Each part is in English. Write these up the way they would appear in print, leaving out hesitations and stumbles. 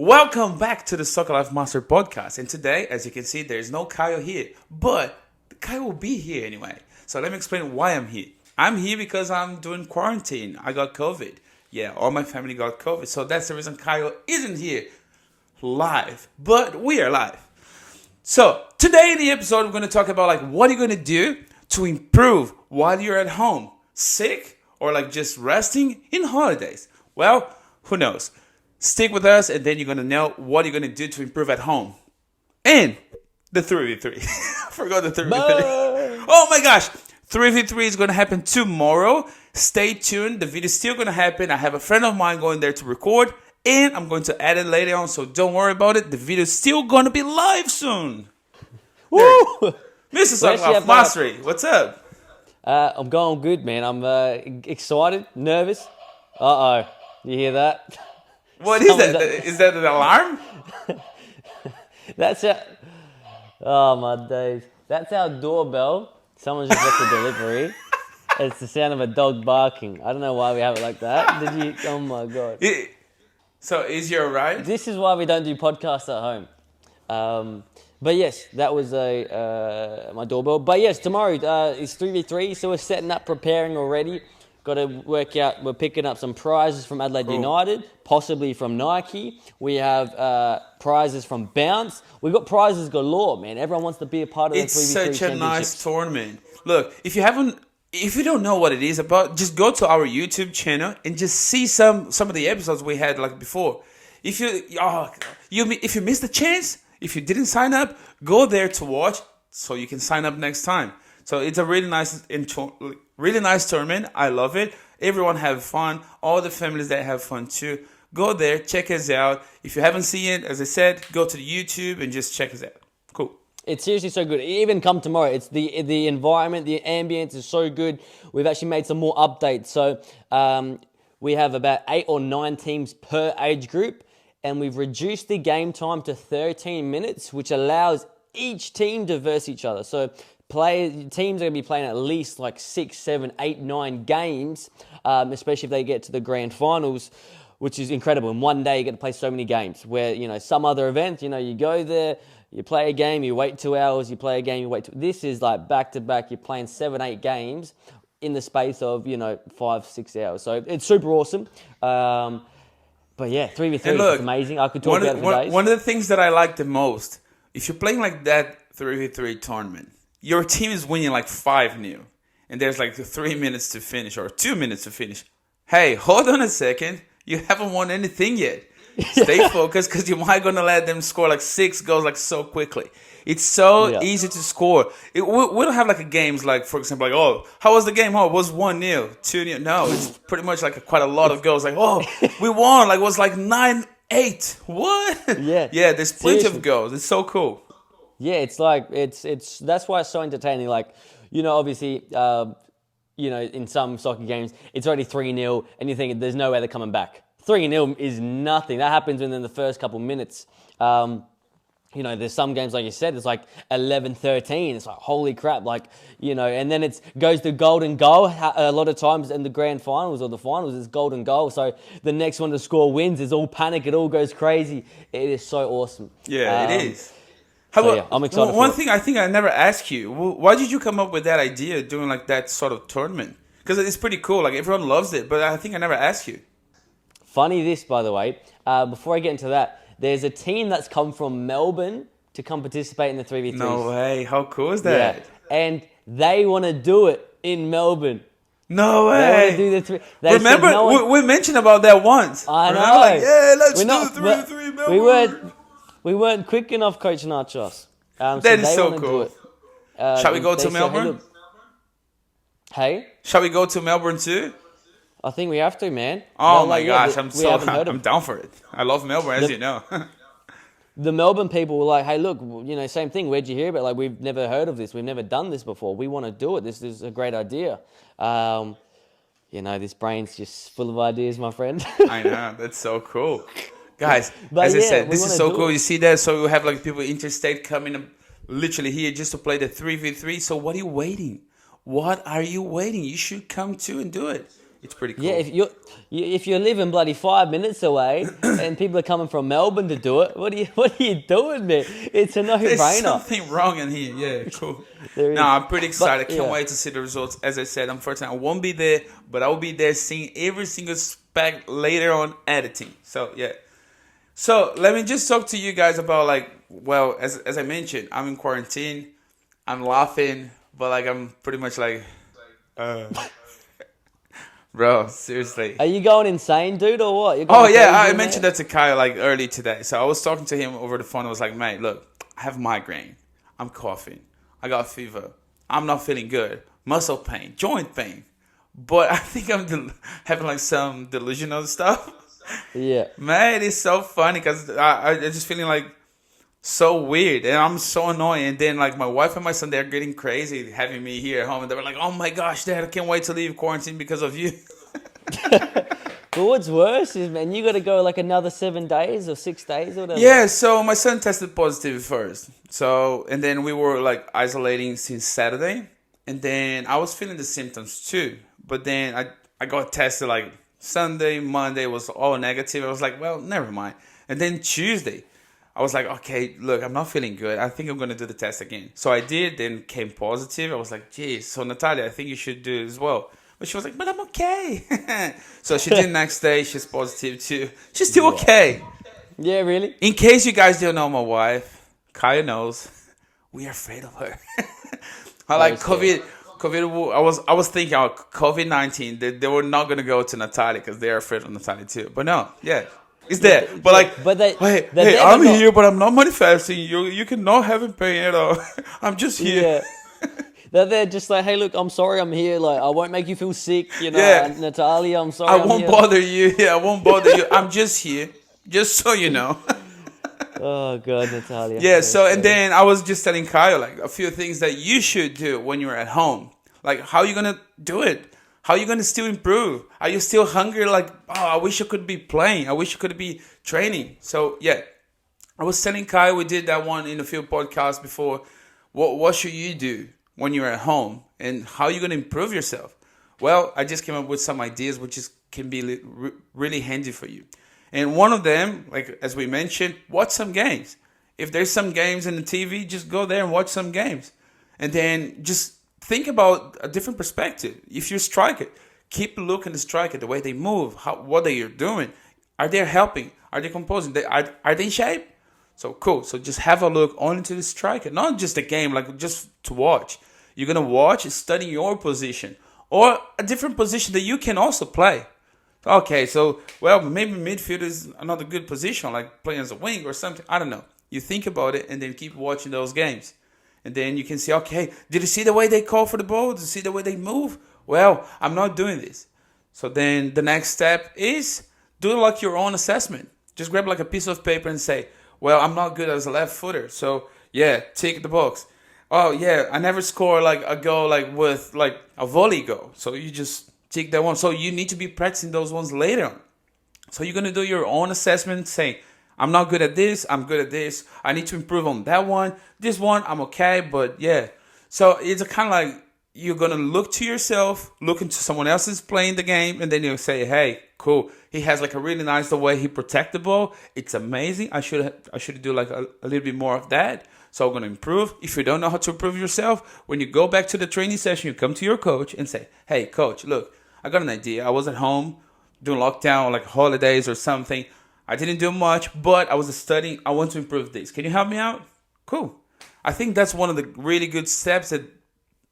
Welcome back to the Soccer Life Master podcast. And today, as you can see, there's no Kyle here, but Kyle will be here anyway. So let me explain why I'm here. I'm here because I'm doing quarantine. I got COVID. Yeah, all my family got COVID. So that's the reason Kyle isn't here live, but we are live. So today in the episode, we're going to talk about what are you going to do to improve while you're at home, sick or just resting in holidays. Well, who knows? Stick with us and then you're going to know what you're going to do to improve at home. And the 3v3. I forgot the 3v3. Oh my gosh. 3v3 is going to happen tomorrow. Stay tuned. The video is still going to happen. I have a friend of mine going there to record. And I'm going to edit later on. So don't worry about it. The video is still going to be live soon. Woo! Mr. Soccer Mastery, what's up? I'm going good, man. I'm excited, nervous. Uh-oh. You hear that? What is that? Is that an alarm? That's our... Oh, my days. That's our doorbell. Someone's just left a delivery. It's the sound of a dog barking. I don't know why we have it like that. Did you... Oh, my God. So, is your ride? This is why we don't do podcasts at home. But yes, that was my doorbell. But yes, tomorrow is 3v3, so we're setting up, preparing already. Got to work out, we're picking up some prizes from Adelaide United, possibly from Nike. We have prizes from Bounce. We've got prizes galore, man. Everyone wants to be a part of the 3v3 It's such a nice tournament. Look, if you don't know what it is about, just go to our YouTube channel and just see some of the episodes we had before. If you missed the chance, if you didn't sign up, go there to watch so you can sign up next time. So it's a really nice tournament. I love it. Everyone have fun. All the families that have fun too. Go there, check us out. If you haven't seen it, as I said, go to the YouTube and just check us out. Cool. It's seriously so good. Even come tomorrow. It's the environment, the ambience is so good. We've actually made some more updates. So we have about 8 or 9 teams per age group. And we've reduced the game time to 13 minutes, which allows each team to verse each other. So teams are going to be playing at least 6, 7, 8, 9 games, especially if they get to the grand finals, which is incredible. In one day, you get to play so many games where, some other event, you go there, you play a game, you wait 2 hours, you play a game, you wait. This is back to back. You're playing 7, 8 games in the space of, 5, 6 hours. So it's super awesome. But yeah, 3v3 is amazing. I could talk about it for days. One of the things that I like the most, if you're playing that 3v3 tournament, your team is winning 5-0. And there's 3 minutes to finish or 2 minutes to finish. Hey, hold on a second. You haven't won anything yet. Stay focused because you might going to let them score 6 goals so quickly. It's so easy to score. We don't have games for example, how was the game? Oh, it was 1-0, 2-0. No, it's pretty much quite a lot of goals. We won. It was 9-8. What? Yeah. Yeah, there's plenty of goals. It's so cool. Yeah, it's that's why it's so entertaining. Obviously, in some soccer games, it's already 3-0 and you think there's no way they're coming back. 3-0 is nothing. That happens within the first couple minutes. There's some games, like you said, it's 11-13. It's holy crap. And then it goes to golden goal. A lot of times in the grand finals or the finals, it's golden goal. So the next one to score wins. There's all panic. It all goes crazy. It is so awesome. Yeah, it is. I'm excited One thing I think I never asked you, why did you come up with that idea of doing that sort of tournament? Because it's pretty cool. Everyone loves it. But I think I never asked you. Funny this, by the way. Before I get into that, there's a team that's come from Melbourne to come participate in the 3v3s. No way. How cool is that? Yeah. And they want to do it in Melbourne. No way. They want to do the 3. Remember, we mentioned about that once. I know. Yeah, let's do the 3v3 Melbourne. We weren't quick enough, Coach Nachos. That is so cool. Shall we go to Melbourne? Hey? Shall we go to Melbourne too? I think we have to, man. Oh my gosh, I'm down for it. I love Melbourne, as you know. The Melbourne people were like, hey, look, same thing. Where'd you hear about it? We've never heard of this. We've never done this before. We want to do it. This is a great idea. This brain's just full of ideas, my friend. I know. That's so cool. Guys, as I said, this is so cool. You see that? So we have people interstate coming literally here just to play the 3v3. So what are you waiting? You should come too and do it. It's pretty cool. Yeah, if you're living bloody 5 minutes away and people are coming from Melbourne to do it, what are you doing, man? It's a no-brainer. There's something wrong in here. Yeah, cool. There No, is. I'm pretty excited. But, Can't yeah. wait to see the results. As I said, unfortunately, I won't be there, but I will be there seeing every single spec later on editing. So, yeah. So, let me just talk to you guys about, like, well, as I mentioned, I'm in quarantine. I'm laughing, but, like, I'm pretty much like, bro, seriously. Are you going insane, dude, or what? You're Oh going yeah, crazy I in mentioned there? that to Kyle like early today. So I was talking to him over the phone. I was like, mate, look, I have migraine. I'm coughing. I got fever. I'm not feeling good. Muscle pain, joint pain. But I think I'm having like some delusional stuff. Yeah. Man, it's so funny because I'm just feeling like so weird and I'm so annoying. And then like my wife and my son, they're getting crazy having me here at home. And they were like, oh my gosh, Dad, I can't wait to leave quarantine because of you. But what's worse is, man, you got to go like another 7 days or 6 days or whatever. Yeah, so my son tested positive first. So, and then we were like isolating since Saturday. And then I was feeling the symptoms too. But then I got tested like Sunday, Monday was all negative. I was like, well, never mind. And then Tuesday, I was like, okay, look, I'm not feeling good. I think I'm going to do the test again. So I did, then came positive. I was like, geez, so Natalia, I think you should do it as well. But she was like, but I'm okay. So she did next day. She's positive too. She's still okay. Yeah, really? In case you guys don't know my wife, Kaya knows, we are afraid of her. I like Very COVID. I was thinking, COVID-19. They were not gonna go to Natalia because they're afraid of Natalia too. But no, yeah, it's there. But like, But they- hey, they never I'm got- here, but I'm not manifesting. You cannot have pain at all. I'm just here. Yeah. They're just like, hey, look, I'm sorry I'm here. Like, I won't make you feel sick, you know. Yeah. Natalia, I'm sorry I I'm won't here. bother you. Yeah, I won't bother you. I'm just here, just so you know. Oh, God, Natalia. Yeah, so, and Okay. then I was just telling Kyle, like, a few things that you should do when you're at home. Like, how are you going to do it? How are you going to still improve? Are you still hungry? Like, oh, I wish I could be playing. I wish I could be training. So, yeah, I was telling Kyle, we did that one in a few podcasts before. What should you do when you're at home? And how are you going to improve yourself? Well, I just came up with some ideas which can be really handy for you. And one of them, like as we mentioned, watch some games. If there's some games in the TV, just go there and watch some games. And then just think about a different perspective. If you're a striker, keep looking at the striker, the way they move, what they are doing. Are they helping? Are they composing? Are they in shape? So cool. So just have a look only to the striker, not just the game, like just to watch. You're going to watch, study your position or a different position that you can also play. Okay, so, well, maybe midfield is another good position, like playing as a wing or something. I don't know. You think about it and then keep watching those games. And then you can see, okay, did you see the way they call for the ball? Did you see the way they move? Well, I'm not doing this. So then the next step is do like your own assessment. Just grab like a piece of paper and say, well, I'm not good as a left footer. So, yeah, tick the box. Oh, yeah, I never score like a goal like with like a volley goal. So you just tick that one. So you need to be practicing those ones later on. So you're going to do your own assessment saying, I'm not good at this. I'm good at this. I need to improve on that one. This one, I'm okay. But yeah. So it's kind of like you're going to look to yourself, look into someone else's playing the game. And then you'll say, hey, cool. He has like a really nice the way he protect the ball. It's amazing. I should do like a little bit more of that. So I'm going to improve. If you don't know how to improve yourself, when you go back to the training session, you come to your coach and say, hey, coach, look, I got an idea. I was at home doing lockdown, like holidays or something. I didn't do much, but I was studying. I want to improve this. Can you help me out? Cool. I think that's one of the really good steps that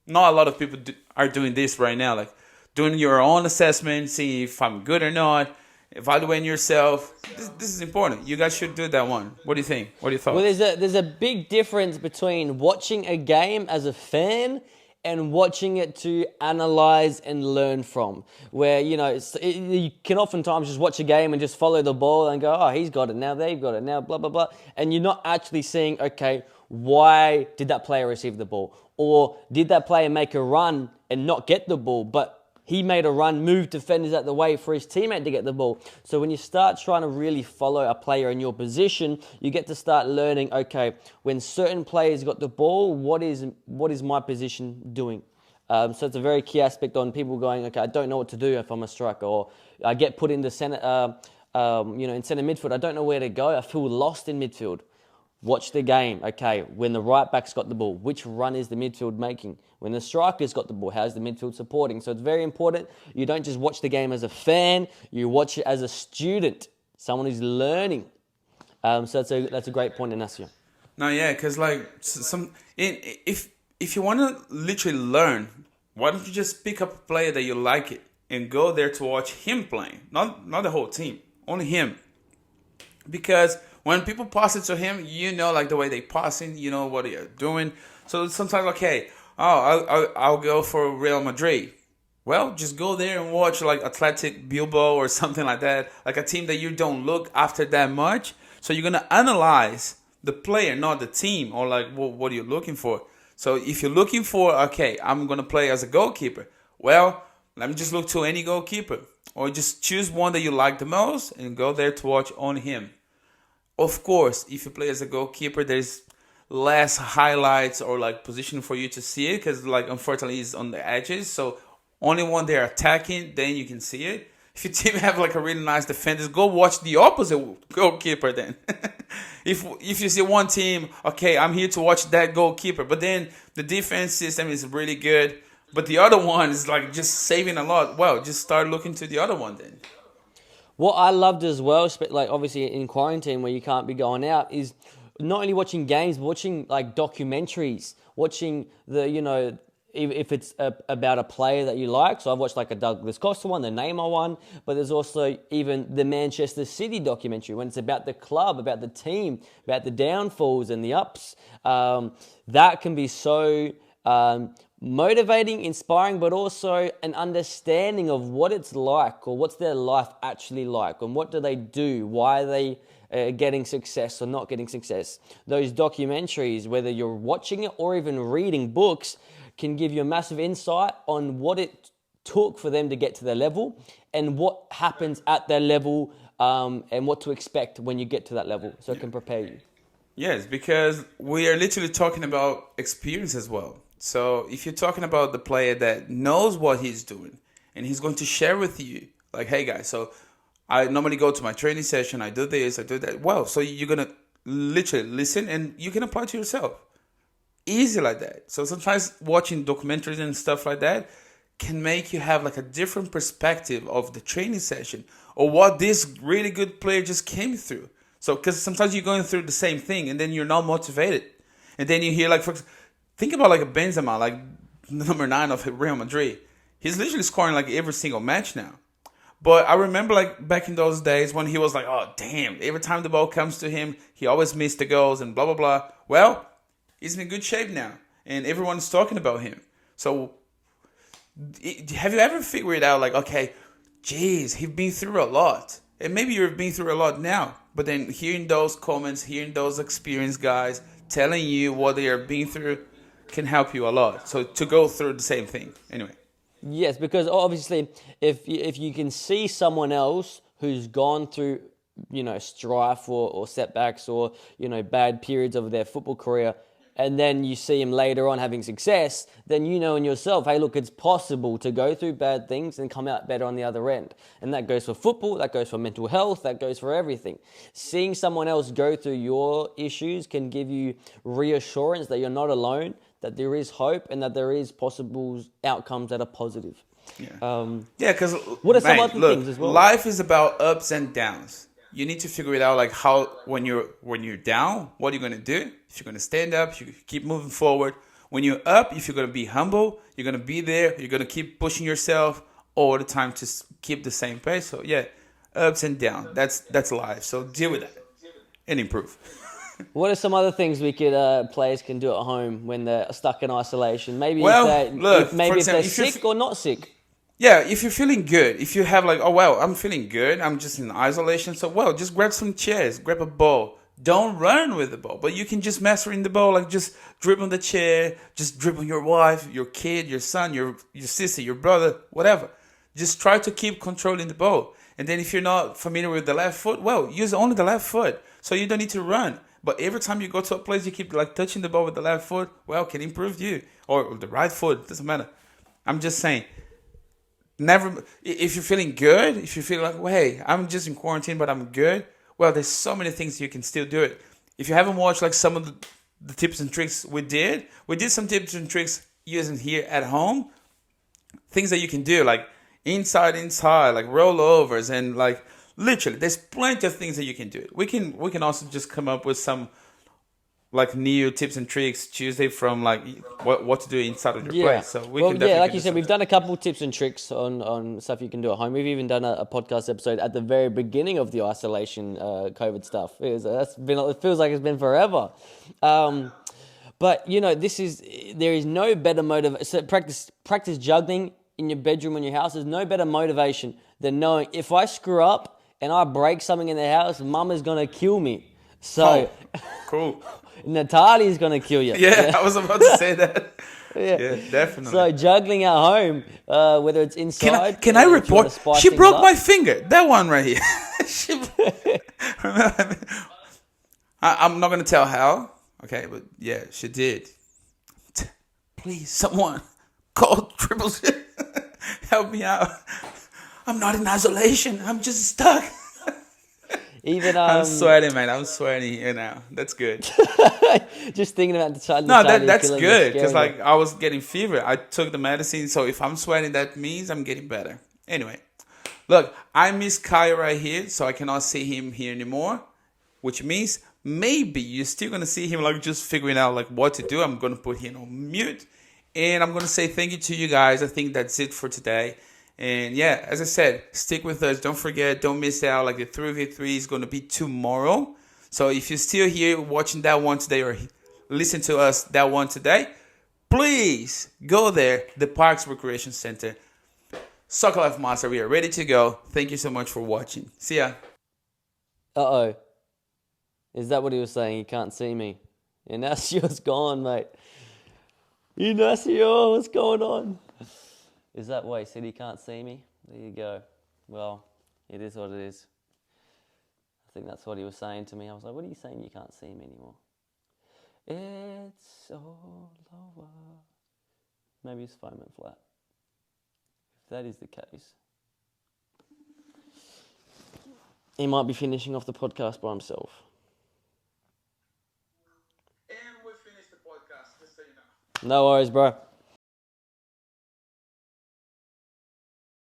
not a lot of people are doing this right now. Like doing your own assessment, see if I'm good or not, evaluating yourself. This is important. You guys should do that one. What do you think? What are your thoughts? Well, there's a big difference between watching a game as a fan and watching it to analyze and learn from. Where, you know, you can oftentimes just watch a game and just follow the ball and go, oh, he's got it now, they've got it now, blah, blah, blah. And you're not actually seeing, okay, why did that player receive the ball? Or did that player make a run and not get the ball, but he made a run, moved defenders out the way for his teammate to get the ball. So when you start trying to really follow a player in your position, you get to start learning, okay, when certain players got the ball, what is my position doing? So it's a very key aspect on people going, okay, I don't know what to do if I'm a striker, or I get put into center, in center midfield. I don't know where to go. I feel lost in midfield. Watch the game. Okay, when the right back's got the ball, which run is the midfield making? When the striker's got the ball, how's the midfield supporting? So it's very important. You don't just watch the game as a fan. You watch it as a student, someone who's learning. So that's a great point, Ignacio. No, yeah, because like if you want to literally learn, why don't you just pick up a player that you like it and go there to watch him playing, not the whole team, only him. Because when people pass it to him, you know, like the way they passing, you know what they are doing. So sometimes, okay, I'll go for Real Madrid. Well, just go there and watch like Athletic Bilbao or something like that, like a team that you don't look after that much. So you're gonna analyze the player, not the team, or like what are you looking for. So if you're looking for, okay, I'm gonna play as a goalkeeper. Well, let me just look to any goalkeeper, or just choose one that you like the most and go there to watch on him. Of course, if you play as a goalkeeper, there's less highlights or like position for you to see it, because like unfortunately it's on the edges. So only when they're attacking, then you can see it. If your team have like a really nice defenders, go watch the opposite goalkeeper then. If you see one team, okay, I'm here to watch that goalkeeper, but then the defense system is really good, but the other one is like just saving a lot. Well, just start looking to the other one then. What I loved as well, like obviously in quarantine where you can't be going out, is not only watching games, but watching like documentaries, watching if it's about a player that you like. So I've watched like a Douglas Costa one, the Neymar one, but there's also even the Manchester City documentary when it's about the club, about the team, about the downfalls and the ups. That can be so motivating, inspiring, but also an understanding of what it's like, or what's their life actually like, and what do they do, why are they getting success or not getting success. Those documentaries, whether you're watching it or even reading books, can give you a massive insight on what it took for them to get to their level and what happens at their level, and what to expect when you get to that level, so it can prepare you. Yes, because we are literally talking about experience as well. So if you're talking about the player that knows what he's doing and he's going to share with you, like, hey guys, so I normally go to my training session, I do this, I do that. Well, so you're going to literally listen and you can apply to yourself. Easy like that. So sometimes watching documentaries and stuff like that can make you have like a different perspective of the training session or what this really good player just came through. So because sometimes you're going through the same thing and then you're not motivated. And then you hear like, think about like a Benzema, like number 9 of Real Madrid. He's literally scoring like every single match now. But I remember like back in those days when he was like, oh damn, every time the ball comes to him, he always missed the goals and blah, blah, blah. Well, he's in good shape now and everyone's talking about him. So have you ever figured out like, okay, geez, he's been through a lot. And maybe you've been through a lot now. But then hearing those comments, hearing those experienced guys telling you what they are being through can help you a lot. So to go through the same thing. Anyway. Yes, because obviously if you can see someone else who's gone through, strife or setbacks or, bad periods of their football career, and then you see him later on having success, then you know in yourself, hey, look, it's possible to go through bad things and come out better on the other end. And that goes for football, that goes for mental health, that goes for everything. Seeing someone else go through your issues can give you reassurance that you're not alone, that there is hope, and that there is possible outcomes that are positive. Yeah, because what are some other things as well? Life is about ups and downs. You need to figure it out, like how when you're down, what are you gonna do? If you're gonna stand up, you keep moving forward. When you're up, if you're gonna be humble, you're gonna be there. You're gonna keep pushing yourself all the time to keep the same pace. So yeah, ups and downs. That's life. So deal with that and improve. What are some other things players can do at home when they're stuck in isolation? Maybe if they're sick or not sick. Yeah, if you're feeling good, if you have like, oh, well, I'm feeling good, I'm just in isolation, so, well, just grab some chairs, grab a ball. Don't run with the ball, but you can just master in the ball, like just dribble the chair, just dribble your wife, your kid, your son, your sister, your brother, whatever. Just try to keep controlling the ball. And then if you're not familiar with the left foot, well, use only the left foot, so you don't need to run. But every time you go to a place, you keep like touching the ball with the left foot, well, can improve you. Or the right foot, doesn't matter. I'm just saying. Never. If you're feeling good, if you feel like, well, hey, I'm just in quarantine, but I'm good. Well, there's so many things you can still do it. If you haven't watched like some of the tips and tricks we did some tips and tricks using here at home. Things that you can do like inside, like rollovers and like literally, there's plenty of things that you can do. We can also just come up with some like new tips and tricks Tuesday from like what to do inside of your place. So we can definitely like you said, we've done a couple tips and tricks on stuff you can do at home. We've even done a podcast episode at the very beginning of the isolation COVID stuff. It feels like it's been forever. But you know, there is no better motivation. So practice juggling in your bedroom or in your house. There's no better motivation than knowing if I screw up and I break something in the house, Mum is gonna kill me. So cool. Natalia's gonna kill you. Yeah, I was about to say that. Yeah, definitely. So juggling at home, whether it's inside. Can I report? She broke my finger. That one right here. I'm not gonna tell how. Okay, but yeah, she did. Please, someone call 000. Help me out. I'm not in isolation. I'm just stuck. Even I'm sweating, man. I'm sweating here now. That's good. Just thinking about the child. No, that's good because like I was getting fever. I took the medicine, so if I'm sweating, that means I'm getting better. Anyway, look, I miss Kyle right here, so I cannot see him here anymore, which means maybe you're still gonna see him like just figuring out like what to do. I'm gonna put him on mute, and I'm gonna say thank you to you guys. I think that's it for today. And yeah, as I said, stick with us. Don't forget, don't miss out. Like the 3v3 is going to be tomorrow. So if you're still here watching that one today or listen to us that one today, please go there. The Parks Recreation Center. Soccer Life Master, we are ready to go. Thank you so much for watching. See ya. Uh-oh. Is that what he was saying? He can't see me. Inaccio's gone, mate. Inacio, what's going on? Is that why he said he can't see me? There you go. Well, it is what it is. I think that's what he was saying to me. I was like, what are you saying you can't see me anymore? It's all over. Maybe his phone went flat. If that is the case, he might be finishing off the podcast by himself. And we finished the podcast, just so you know. No worries, bro.